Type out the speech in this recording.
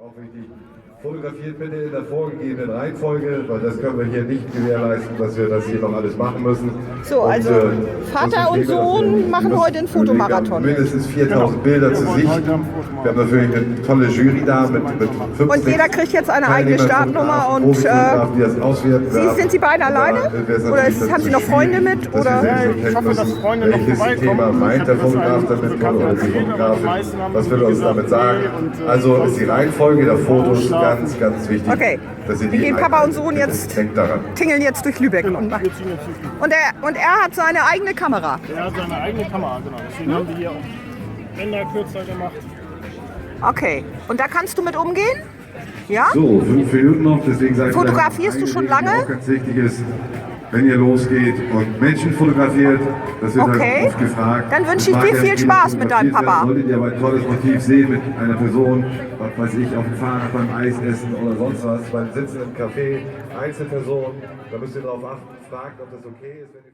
Auch wichtig. Fotografiert bitte in der vorgegebenen Reihenfolge, weil das können wir hier nicht gewährleisten, dass wir das hier noch alles machen müssen. So, also Vater und Sohn machen heute einen Fotomarathon. Mindestens 4000 Bilder zu Sicht. Wir haben natürlich eine tolle Jury da mit 50. Und jeder kriegt jetzt eine eigene Startnummer und sind Sie beide alleine? Oder haben Sie noch Freunde mit? Oder? Ich hoffe, dass Freunde noch vorbeikommen. Thema meint der Fotograf damit oder die Fotografin? Was will uns damit sagen? Also ist die Reihenfolge der Fotos ganz, ganz wichtig. Okay, wir gehen Papa und Sohn jetzt, tingeln jetzt durch Lübeck. Und er hat seine eigene Kamera. Er hat seine eigene Kamera, genau. Deswegen haben wir hier auch Bänder kürzer gemacht. Okay, und da kannst du mit umgehen? Ja? So, 5 Minuten noch, deswegen sage ich, fotografierst du schon lange? Auch ganz wichtig ist, wenn ihr losgeht und Menschen fotografiert, das wird halt oft gefragt. Dann wünsche ich dir viel Spaß mit deinem Papa. Solltet ihr aber ein tolles Motiv sehen mit einer Person, was weiß ich, auf dem Fahrrad beim Eisessen oder sonst was, beim Sitzen im Café, Einzelperson, da müsst ihr darauf achten, fragt, ob das okay ist.